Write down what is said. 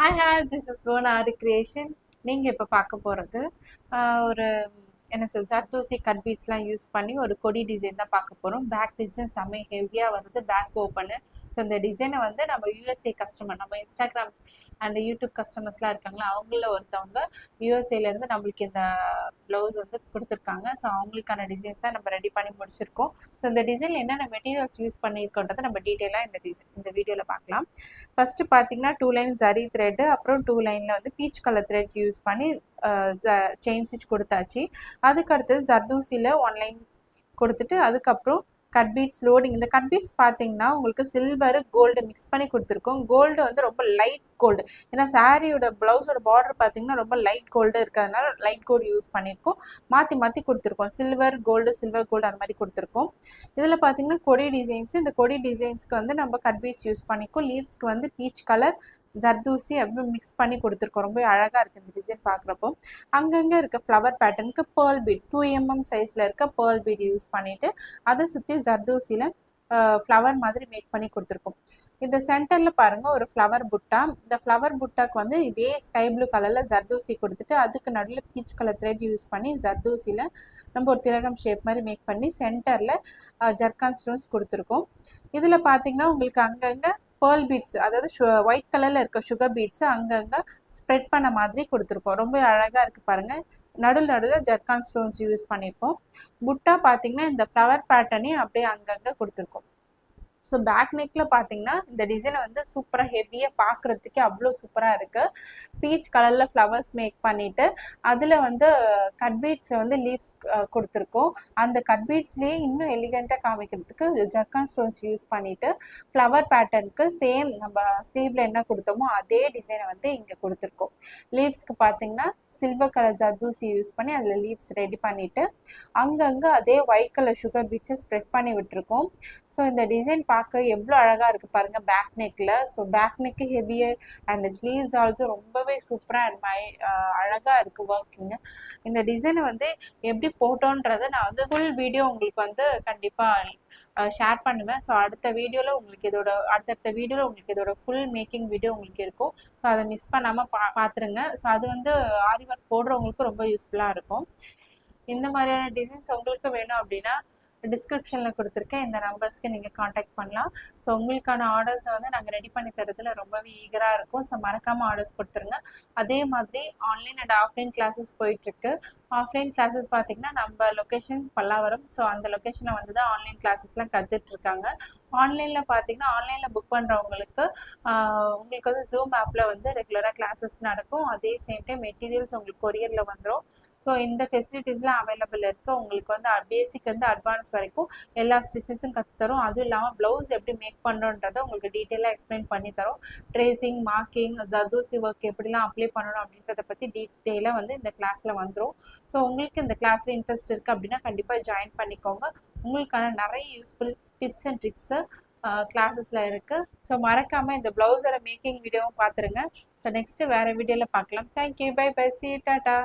This is Lona Ari Creation. நீங்கள் இப்போ பார்க்க போகிறது ஒரு என்ன சொல் ஜர்தோசி கட் பீட்ஸ்லாம் யூஸ் பண்ணி ஒரு கொடி டிசைன் தான் பார்க்க போகிறோம். பேக் டிசைன் செம்ம ஹெவியாக வருது, பேக் ஓப்பனு. ஸோ இந்த டிசைனை வந்து நம்ம யூஎஸ்ஏ கஸ்டமர், நம்ம இன்ஸ்டாகிராம் அண்ட் யூடியூப் கஸ்டமர்ஸ்லாம் இருக்காங்களா, அவங்கள ஒருத்தவங்க யூஎஸ்ஏலேருந்து நம்மளுக்கு இந்த ப்ளவுஸ் வந்து கொடுத்துருக்காங்க. ஸோ அவங்களுக்கான டிசைன்ஸ் தான் நம்ம ரெடி பண்ணி முடிச்சிருக்கோம். ஸோ இந்த டிசைனில் என்னென்ன மெட்டீரியல்ஸ் யூஸ் பண்ணியிருக்கோன்றதை நம்ம டீட்டெயிலாக இந்த வீடியோவில் பார்க்கலாம். ஃபஸ்ட்டு பார்த்தீங்கன்னா 2 லைன் ஜரி த்ரெட்டு, அப்புறம் 2 லைனில் வந்து பீச் கலர் த்ரெட் யூஸ் பண்ணி செயின் ஸ்டிச் கொடுத்தாச்சு. அதுக்கடுத்து ஜர்தூசியில் 1 லைன் கொடுத்துட்டு அதுக்கப்புறம் கட் பீட்ஸ் லோடிங். இந்த கட் பீட்ஸ் பார்த்தீங்கன்னா உங்களுக்கு சில்வர் கோல்டு மிக்ஸ் பண்ணி கொடுத்துருக்கோம். கோல்டு வந்து ரொம்ப லைட் கோல்டு, ஏன்னா சாரியோட ப்ளவுஸோட பார்டர் பார்த்தீங்கன்னா ரொம்ப லைட் கோல்டு இருக்கிறதுனால லைட் கோல்டு யூஸ் பண்ணியிருக்கோம். மாற்றி மாற்றி கொடுத்துருக்கோம், சில்வர் கோல்டு அந்த மாதிரி கொடுத்துருக்கோம். இதில் பார்த்தீங்கன்னா கொடி டிசைன்ஸ், இந்த கொடி டிசைன்ஸ்க்கு வந்து நம்ம கட் பீட்ஸ் யூஸ் பண்ணிக்கோம். லீவ்ஸ்க்கு வந்து பீச் கலர் ஜர்தூசி அப்படி மிக்ஸ் பண்ணி கொடுத்துருக்கோம். ரொம்ப அழகாக இருக்குது இந்த டிசைன் பார்க்குறப்போ. அங்கங்கே இருக்க ஃப்ளவர் பேட்டர்னுக்கு பேர்ல் பீட் 2 mm சைஸில் இருக்க பேர்ல் பீட் யூஸ் பண்ணிவிட்டு அதை சுற்றி ஜர்தூசியில் ஃப்ளவர் மாதிரி மேக் பண்ணி கொடுத்துருக்கோம். இந்த சென்டரில் பாருங்கள் ஒரு ஃப்ளவர் புட்டா. இந்த ஃப்ளவர் புட்டாக்கு வந்து இதே ஸ்கை ப்ளூ கலரில் ஜர்தூசி கொடுத்துட்டு அதுக்கு நடுவில் பீச் கலர் த்ரெட் யூஸ் பண்ணி ஜர்தூசியில் நம்ம ஒரு திலகம் ஷேப் மாதிரி மேக் பண்ணி சென்டரில் ஜர்கான் ஸ்டோன்ஸ் கொடுத்துருக்கோம். இதில் பார்த்தீங்கன்னா உங்களுக்கு அங்கங்கே பேர்ல் பீட்ஸ், அதாவது ஒயிட் கலரில் இருக்க சுகர் பீட்ஸு அங்கங்கே ஸ்ப்ரெட் பண்ண மாதிரி கொடுத்துருக்கோம். ரொம்ப அழகாக இருக்குது பாருங்கள். நடுவில் ஜர்கான் ஸ்டோன்ஸ் யூஸ் பண்ணியிருக்கோம். புட்டா பார்த்தீங்கன்னா இந்த ஃப்ளவர் பேட்டர்னே அப்படியே அங்கங்கே கொடுத்துருக்கோம். ஸோ பேக் நெக்கில் பார்த்தீங்கன்னா இந்த டிசைனை வந்து சூப்பராக ஹெவியாக பார்க்குறதுக்கே அவ்வளோ சூப்பராக இருக்குது. பீச் கலரில் ஃப்ளவர்ஸ் மேக் பண்ணிவிட்டு அதில் வந்து கட் பீட்ஸை வந்து லீவ்ஸ் கொடுத்துருக்கோம். அந்த கட் பீட்ஸ்லேயே இன்னும் எலிகண்ட்டாக காமிக்கிறதுக்கு ஜர்கான் ஸ்டோன்ஸ் யூஸ் பண்ணிவிட்டு ஃப்ளவர் பேட்டர்னுக்கு சேம் நம்ம ஸ்லீவில் என்ன கொடுத்தோமோ அதே டிசைனை வந்து இங்கே கொடுத்துருக்கோம். லீவ்ஸ்க்கு பார்த்தீங்கன்னா சில்வர் கலர் ஜர்தூசி யூஸ் பண்ணி அதில் லீவ்ஸ் ரெடி பண்ணிவிட்டு அங்கங்கே அதே ஒயிட் கலர் சுகர் பீட்ஸை ஸ்ப்ரெட் பண்ணி விட்டுருக்கோம். ஸோ இந்த டிசைன் பார்க்க எவ்வளோ அழகாக இருக்குது பாருங்கள் பேக் நெக்கில். ஸோ பேக் நெக்கு ஹெவியாக அண்ட் ஸ்லீவ்ஸ் ஆல்சோ ரொம்பவே சூப்பராக அண்ட் அழகாக இருக்குது ஒர்க்கிங்கு. இந்த டிசைனை வந்து எப்படி போட்டோன்றதை நான் வந்து ஃபுல் வீடியோ உங்களுக்கு வந்து கண்டிப்பாக ஷேர் பண்ணுவேன். ஸோ அடுத்த வீடியோவில் உங்களுக்கு இதோட ஃபுல் மேக்கிங் வீடியோ உங்களுக்கு இருக்கும். ஸோ அதை மிஸ் பண்ணாமல் பார்த்துருங்க. ஸோ அது வந்து ஆரி ஒர்க் போடுறவங்களுக்கு ரொம்ப யூஸ்ஃபுல்லாக இருக்கும். இந்த மாதிரியான டிசைன்ஸ் உங்களுக்கு வேணும் அப்படின்னா டிஸ்கிரிப்ஷனில் கொடுத்துருக்கேன் இந்த நம்பர்ஸ்க்கு நீங்கள் காண்டாக்ட் பண்ணலாம். ஸோ உங்களுக்கான ஆர்டர்ஸை வந்து நாங்கள் ரெடி பண்ணி தரதுல ரொம்பவே ஈகராக இருக்கும். ஸோ மறக்காமல் ஆர்டர்ஸ் கொடுத்துருங்க. அதே மாதிரி ஆன்லைன் அண்ட் ஆஃப்லைன் கிளாஸஸ் போயிட்டுருக்கு. ஆஃப்லைன் கிளாஸஸ் பார்த்திங்கன்னா நம்ம லொக்கேஷன் பல்லாவரம். ஸோ அந்த லொக்கேஷனில் வந்து தான் ஆன்லைன் கிளாஸஸ்லாம் கற்றுட்ருக்காங்க. ஆன்லைனில் பார்த்திங்கன்னா ஆன்லைனில் புக் பண்ணுறவங்களுக்கு உங்களுக்கு வந்து ஜூம் ஆப்பில் வந்து ரெகுலராக கிளாஸஸ் நடக்கும். அதே சேம் டைம் மெட்டீரியல்ஸ் உங்களுக்கு கொரியரில் வந்துடும். ஸோ இந்த ஃபெசிலிட்டிஸ்லாம் அவைலபிள் இருக்குது. உங்களுக்கு வந்து பேசிக் வந்து அட்வான்ஸ் வரைக்கும் எல்லா ஸ்டிச்சஸும் கற்றுத்தரும். அதுவும் இல்லாமல் ப்ளவுஸ் எப்படி மேக் பண்ணுறோன்றதை உங்களுக்கு டீட்டெயிலாக எக்ஸ்பிளைன் பண்ணி தரோம். ட்ரேசிங், மார்க்கிங், ஜர்தூசி ஒர்க் எப்படிலாம் அப்ளை பண்ணணும் அப்படின்றத பற்றி டீட்டெயிலாக வந்து இந்த கிளாஸில் வந்துடும். ஸோ உங்களுக்கு இந்த கிளாஸில் இன்ட்ரெஸ்ட் இருக்குது அப்படின்னா கண்டிப்பாக ஜாயின் பண்ணிக்கோங்க. உங்களுக்கான நிறைய யூஸ்ஃபுல் டிப்ஸ் அண்ட் ட்ரிக்ஸு கிளாஸஸில் இருக்குது. ஸோ மறக்காமல் இந்த ப்ளவுஸோட மேக்கிங் வீடியோவும் பார்த்துருங்க. ஸோ நெக்ஸ்ட்டு வேறு வீடியோவில் பார்க்கலாம். தேங்க்யூ, பை பை, சி டாட்டா.